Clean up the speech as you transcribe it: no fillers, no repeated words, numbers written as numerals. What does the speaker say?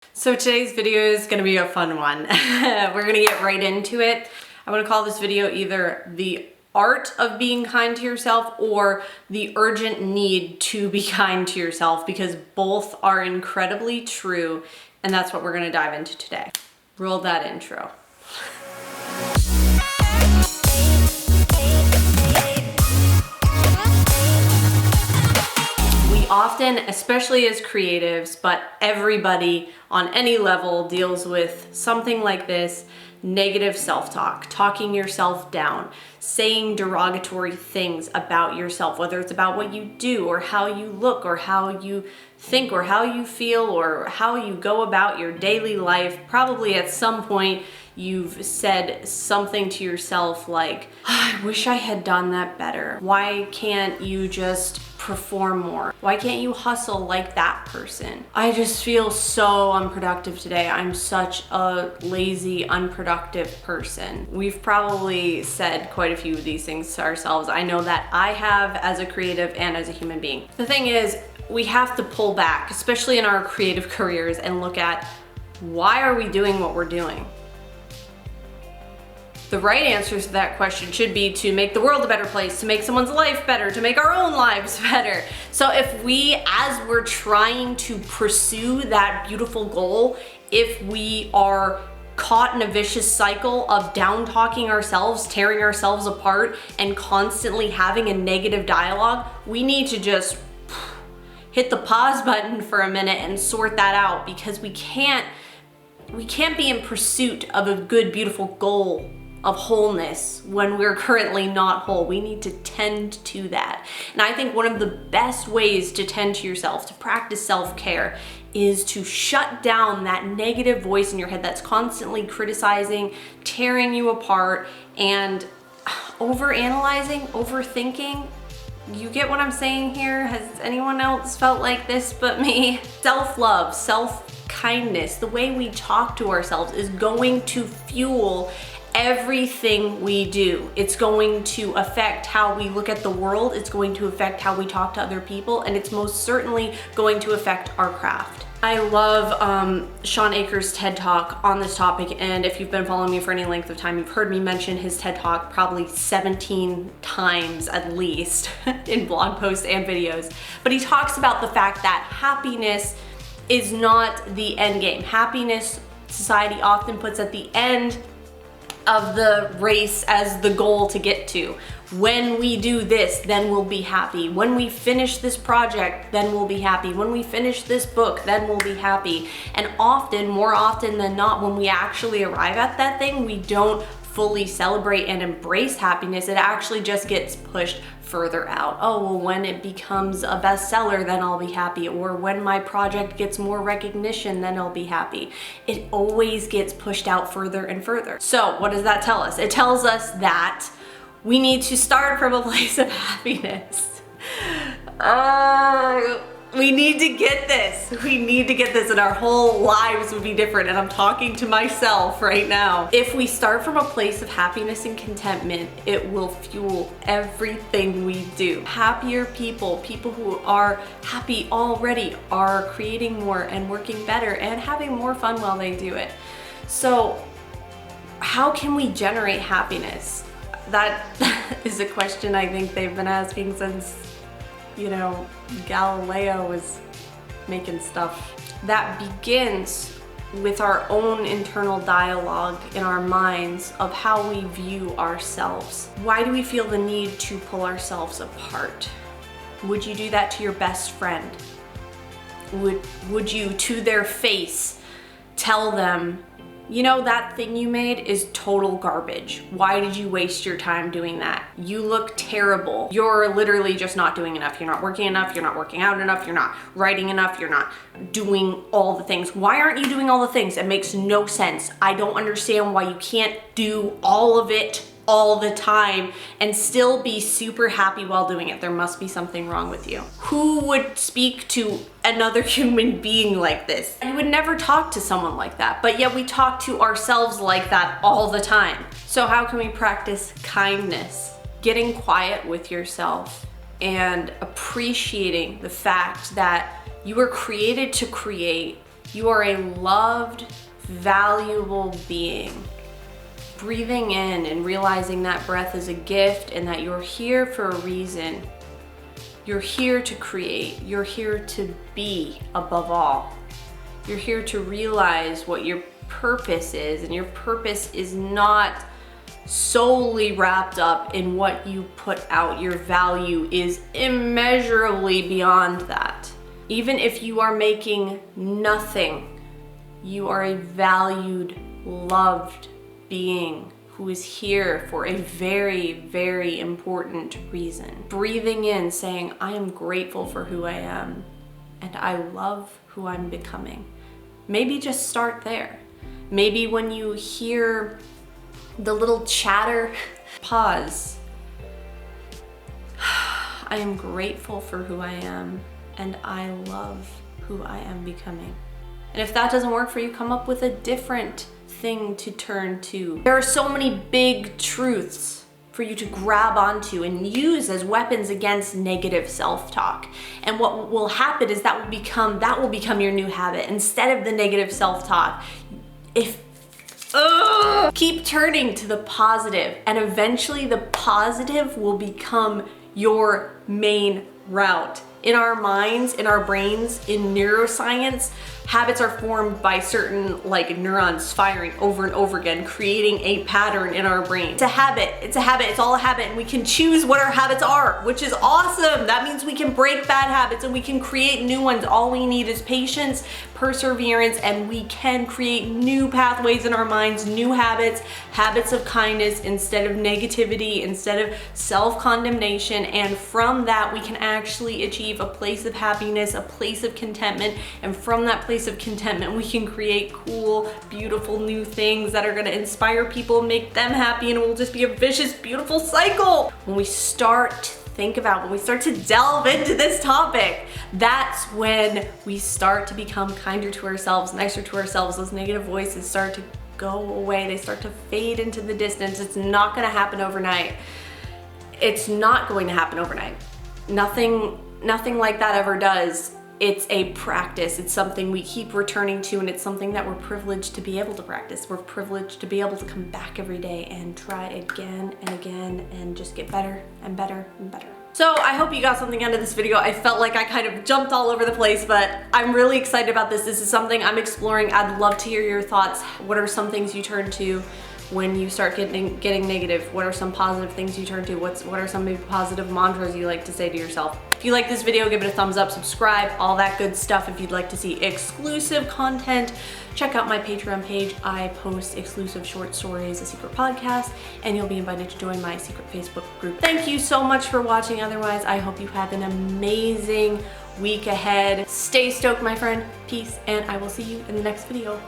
So today's video is gonna be a fun one. We're gonna get right into it. I'm gonna call this video either the art of being kind to yourself or the urgent need to be kind to yourself, because both are incredibly true, and that's what we're gonna dive into today. Roll that intro. Often, especially as creatives, but everybody on any level deals with something like this: negative self-talk, talking yourself down, saying derogatory things about yourself, whether it's about what you do or how you look or how you think or how you feel or how you go about your daily life. Probably at some point you've said something to yourself like, I wish I had done that better. Why can't you just perform more? Why can't you hustle like that person? I just feel so unproductive today. I'm such a lazy, unproductive person. We've probably said quite a few of these things to ourselves. I know that I have, as a creative and as a human being. The thing is, we have to pull back, especially in our creative careers, and look at, why are we doing what we're doing? The right answer to that question should be to make the world a better place, to make someone's life better, to make our own lives better. So if we, as we're trying to pursue that beautiful goal, if we are caught in a vicious cycle of down talking ourselves, tearing ourselves apart, and constantly having a negative dialogue, we need to just hit the pause button for a minute and sort that out, because we can't be in pursuit of a good, beautiful goal of wholeness when we're currently not whole. We need to tend to that. And I think one of the best ways to tend to yourself, to practice self-care, is to shut down that negative voice in your head that's constantly criticizing, tearing you apart, and overanalyzing, overthinking. You get what I'm saying here? Has anyone else felt like this but me? Self-love, self-kindness, the way we talk to ourselves is going to fuel everything we do. It's going to affect how we look at the world, it's going to affect how we talk to other people, and it's most certainly going to affect our craft. I love Shawn Achor's TED Talk on this topic, and if you've been following me for any length of time, you've heard me mention his TED Talk probably 17 times at least in blog posts and videos. But he talks about the fact that happiness is not the end game. Happiness, society often puts at the end of the race as the goal to get to. When we do this, then we'll be happy. When we finish this project, then we'll be happy. When we finish this book, then we'll be happy. And often, more often than not, when we actually arrive at that thing, we don't fully celebrate and embrace happiness. It actually just gets pushed further out. Oh, well, when it becomes a bestseller, then I'll be happy. Or when my project gets more recognition, then I'll be happy. It always gets pushed out further and further. So what does that tell us? It tells us that we need to start from a place of happiness. We need to get this. We need to get this, and our whole lives would be different. And I'm talking to myself right now. If we start from a place of happiness and contentment, it will fuel everything we do. Happier people, people who are happy already, are creating more and working better and having more fun while they do it. So how can we generate happiness? That is a question I think they've been asking since, Galileo was making stuff. That begins with our own internal dialogue in our minds of how we view ourselves. Why do we feel the need to pull ourselves apart? Would you do that to your best friend? Would you, to their face, tell them, that thing you made is total garbage. Why did you waste your time doing that? You look terrible. You're literally just not doing enough. You're not working enough. You're not working out enough. You're not writing enough. You're not doing all the things. Why aren't you doing all the things? It makes no sense. I don't understand why you can't do all of it all the time and still be super happy while doing it. There must be something wrong with you. Who would speak to another human being like this? You would never talk to someone like that, but yet we talk to ourselves like that all the time. So how can we practice kindness? Getting quiet with yourself and appreciating the fact that you were created to create You are a loved, valuable being. Breathing in and realizing that breath is a gift and that you're here for a reason. You're here to create. You're here to be above all. You're here to realize what your purpose is, and your purpose is not solely wrapped up in what you put out. Your value is immeasurably beyond that. Even if you are making nothing, you are a valued, loved being who is here for a very, very important reason. Breathing in, saying, I am grateful for who I am, and I love who I'm becoming. Maybe just start there. Maybe when you hear the little chatter, pause. I am grateful for who I am, and I love who I am becoming. And if that doesn't work for you, come up with a different thing to turn to. There are so many big truths for you to grab onto and use as weapons against negative self-talk. And what will happen is that will become your new habit. Instead of the negative self-talk, keep turning to the positive, and eventually the positive will become your main route. In our minds, in our brains, in neuroscience, habits are formed by certain neurons firing over and over again, creating a pattern in our brain. It's a habit, it's all a habit, and we can choose what our habits are, which is awesome. That means we can break bad habits and we can create new ones. All we need is patience, perseverance, and we can create new pathways in our minds, new habits, habits of kindness instead of negativity, instead of self-condemnation, and from that we can actually achieve a place of happiness, a place of contentment, and from that place of contentment we can create cool, beautiful new things that are going to inspire people, make them happy, and it will just be a vicious, beautiful cycle. When we start to delve into this topic, that's when we start to become kinder to ourselves, nicer to ourselves. Those negative voices start to go away, they start to fade into the distance. It's not going to happen overnight. It's not going to happen overnight. Nothing like that ever does. It's a practice. It's something we keep returning to, and it's something that we're privileged to be able to practice. We're privileged to be able to come back every day and try again and again and just get better and better and better. So I hope you got something out of this video. I felt like I kind of jumped all over the place, but I'm really excited about this. This is something I'm exploring. I'd love to hear your thoughts. What are some things you turn to when you start getting negative? What are some positive things you turn to? What are some maybe positive mantras you like to say to yourself? If you like this video, give it a thumbs up, subscribe, all that good stuff. If you'd like to see exclusive content, check out my Patreon page. I post exclusive short stories, a secret podcast, and you'll be invited to join my secret Facebook group. Thank you so much for watching. Otherwise, I hope you have an amazing week ahead. Stay stoked, my friend. Peace, and I will see you in the next video.